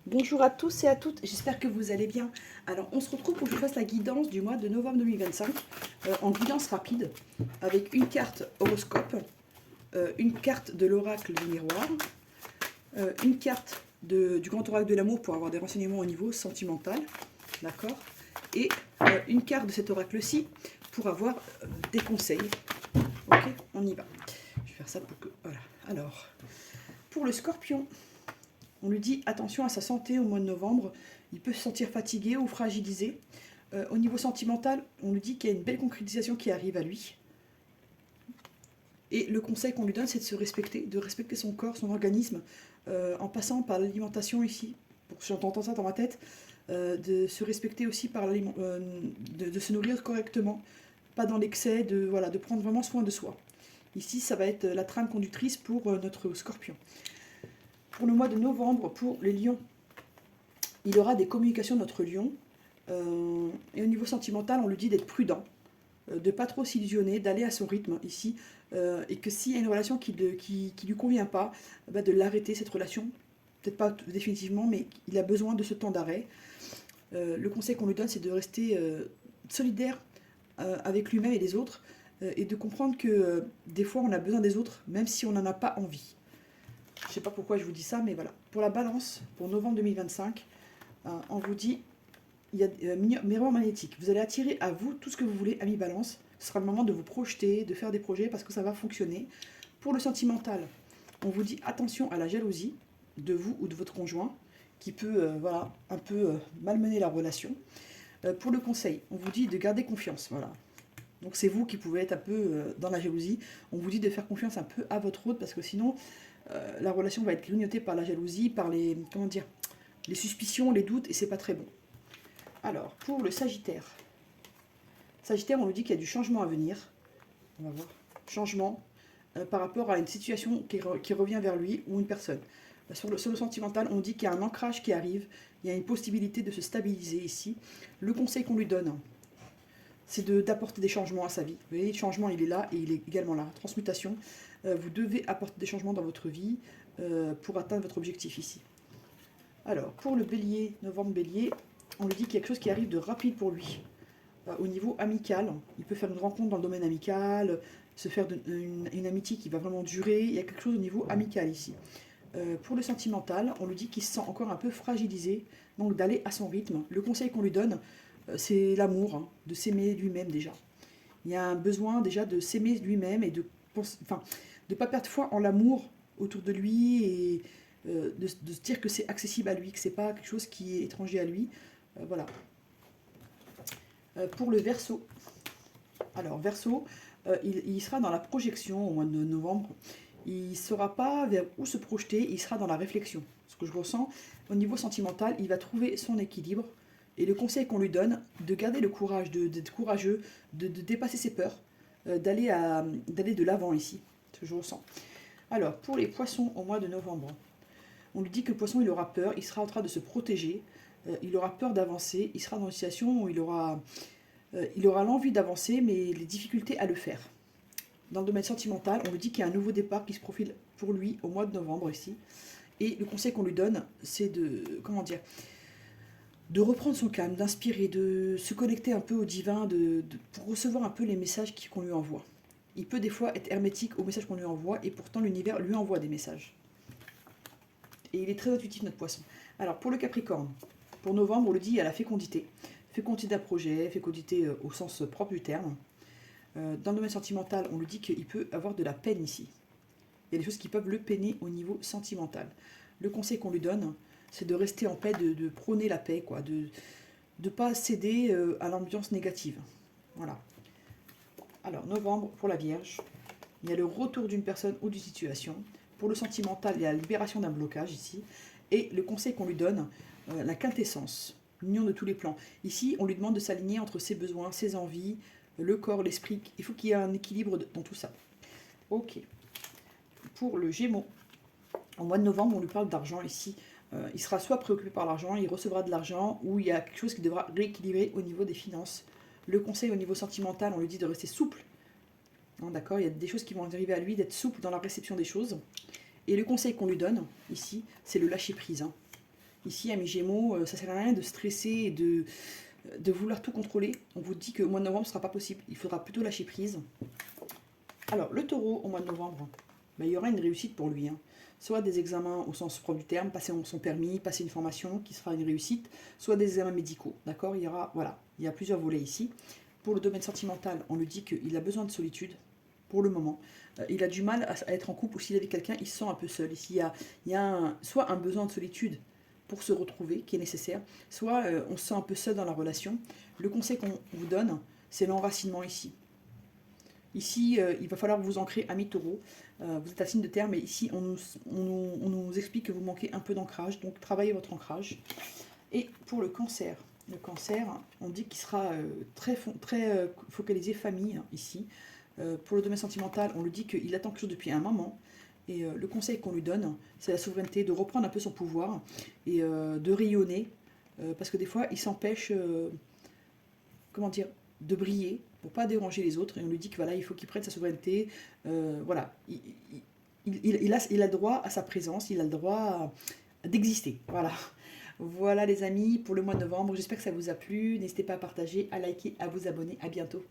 Bonjour à tous et à toutes, j'espère que vous allez bien. Alors on se retrouve pour que je fasse la guidance du mois de novembre 2025 en guidance rapide avec une carte horoscope, une carte de l'oracle du miroir, une carte du grand oracle de l'amour pour avoir des renseignements au niveau sentimental, d'accord, et une carte de cet oracle-ci pour avoir des conseils. Ok, on y va. Je vais faire ça pour que... Voilà. Alors, pour le scorpion, on lui dit attention à sa santé au mois de novembre, il peut se sentir fatigué ou fragilisé. Au niveau sentimental, on lui dit qu'il y a une belle concrétisation qui arrive à lui. Et le conseil qu'on lui donne, c'est de respecter son corps, son organisme, en passant par l'alimentation ici. J'entends ça dans ma tête, de se respecter aussi par de se nourrir correctement, pas dans l'excès, voilà, de prendre vraiment soin de soi. Ici, ça va être la trame conductrice pour notre scorpion. Pour le mois de novembre, pour les lions, il aura des communications de notre lion. Et au niveau sentimental, on lui dit d'être prudent, de ne pas trop s'illusionner, d'aller à son rythme ici. Et que s'il y a une relation qui lui convient pas, bah de l'arrêter, cette relation. Peut-être pas définitivement, mais il a besoin de ce temps d'arrêt. Le conseil qu'on lui donne, c'est de rester solidaire avec lui-même et les autres. Et de comprendre que des fois, on a besoin des autres, même si on n'en a pas envie. Je ne sais pas pourquoi je vous dis ça, mais voilà. Pour la balance, pour novembre 2025, on vous dit, il y a miroir magnétique. Vous allez attirer à vous tout ce que vous voulez, ami balance. Ce sera le moment de vous projeter, de faire des projets parce que ça va fonctionner. Pour le sentimental, on vous dit attention à la jalousie de vous ou de votre conjoint qui peut voilà, un peu malmener la relation. Pour le conseil, on vous dit de garder confiance. Voilà. Donc c'est vous qui pouvez être un peu dans la jalousie. On vous dit de faire confiance un peu à votre autre parce que sinon la relation va être grignotée par la jalousie, par les les suspicions, les doutes et c'est pas très bon. Alors pour le Sagittaire, on nous dit qu'il y a du changement à venir. On va voir. Changement par rapport à une situation qui revient vers lui ou une personne. Sur le sentimental, on dit qu'il y a un ancrage qui arrive, il y a une possibilité de se stabiliser ici. Le conseil qu'on lui donne, c'est d'apporter des changements à sa vie. Vous voyez, le changement, il est là et il est également là. Transmutation, vous devez apporter des changements dans votre vie pour atteindre votre objectif ici. Alors, pour le bélier, novembre bélier, on lui dit qu'il y a quelque chose qui arrive de rapide pour lui. Au niveau amical, il peut faire une rencontre dans le domaine amical, se faire une amitié qui va vraiment durer. Il y a quelque chose au niveau amical ici. Pour le sentimental, on lui dit qu'il se sent encore un peu fragilisé, donc d'aller à son rythme. Le conseil qu'on lui donne, c'est l'amour, hein, de s'aimer lui-même déjà. Il y a un besoin déjà de s'aimer lui-même et de ne pas perdre foi en l'amour autour de lui et de se dire que c'est accessible à lui, que c'est pas quelque chose qui est étranger à lui. Voilà. Pour le Verseau, alors Verseau, il sera dans la projection au mois de novembre. Il ne saura pas vers où se projeter, il sera dans la réflexion. Ce que je ressens, au niveau sentimental, il va trouver son équilibre. Et le conseil qu'on lui donne, de garder le courage, d'être courageux, de dépasser ses peurs, d'aller de l'avant ici, ce que je ressens. Alors, pour les poissons au mois de novembre, on lui dit que le poisson, il aura peur, il sera en train de se protéger, il aura peur d'avancer, il sera dans une situation où il aura l'envie d'avancer, mais les difficultés à le faire. Dans le domaine sentimental, on lui dit qu'il y a un nouveau départ qui se profile pour lui au mois de novembre ici. Et le conseil qu'on lui donne, c'est de reprendre son calme, d'inspirer, de se connecter un peu au divin, pour recevoir un peu les messages qu'on lui envoie. Il peut des fois être hermétique aux messages qu'on lui envoie, et pourtant l'univers lui envoie des messages. Et il est très intuitif, notre poisson. Alors, pour le Capricorne, pour novembre, on le dit, il y a la fécondité. Fécondité d'un projet, fécondité au sens propre du terme. Dans le domaine sentimental, on lui dit qu'il peut avoir de la peine ici. Il y a des choses qui peuvent le peiner au niveau sentimental. Le conseil qu'on lui donne, c'est de rester en paix, de prôner la paix, quoi, de ne pas céder à l'ambiance négative. Voilà. Alors, novembre, pour la Vierge, il y a le retour d'une personne ou d'une situation. Pour le sentimental, il y a la libération d'un blocage ici. Et le conseil qu'on lui donne, la quintessence, l'union de tous les plans. Ici, on lui demande de s'aligner entre ses besoins, ses envies, le corps, l'esprit. Il faut qu'il y ait un équilibre dans tout ça. Ok. Pour le Gémeaux, au mois de novembre, on lui parle d'argent ici. Il sera soit préoccupé par l'argent, il recevra de l'argent, ou il y a quelque chose qui devra rééquilibrer au niveau des finances. Le conseil au niveau sentimental, on lui dit de rester souple. D'accord, il y a des choses qui vont arriver à lui, d'être souple dans la réception des choses. Et le conseil qu'on lui donne, ici, c'est le lâcher-prise. Ici, à mes Gémeaux, ça sert à rien de stresser et de vouloir tout contrôler. On vous dit qu'au mois de novembre, ce ne sera pas possible. Il faudra plutôt lâcher prise. Alors, le taureau, au mois de novembre, ben, il y aura une réussite pour lui. Hein. Soit des examens au sens propre du terme, passer son permis, passer une formation qui sera une réussite, soit des examens médicaux. D'accord? Il y aura, voilà, il y a plusieurs volets ici. Pour le domaine sentimental, on lui dit qu'il a besoin de solitude pour le moment. Il a du mal à être en couple ou s'il est avec quelqu'un, il se sent un peu seul. Ici, il y a soit un besoin de solitude pour se retrouver qui est nécessaire, soit on se sent un peu seul dans la relation. Le conseil qu'on vous donne, c'est l'enracinement ici. Ici, il va falloir vous ancrer, ami taureau. Vous êtes un signe de terre, mais ici, on nous explique que vous manquez un peu d'ancrage. Donc, travaillez votre ancrage. Et pour le cancer, on dit qu'il sera très focalisé famille, ici. Pour le domaine sentimental, on lui dit qu'il attend quelque chose depuis un moment. Et le conseil qu'on lui donne, c'est la souveraineté, de reprendre un peu son pouvoir et de rayonner. Parce que des fois, il s'empêche, comment dire, de briller pour pas déranger les autres. Et on lui dit que voilà, il faut qu'il prenne sa souveraineté. Voilà, il a le droit à sa présence, il a le droit d'exister. Voilà. Voilà les amis pour le mois de novembre. J'espère que ça vous a plu. N'hésitez pas à partager, à liker, à vous abonner. À bientôt.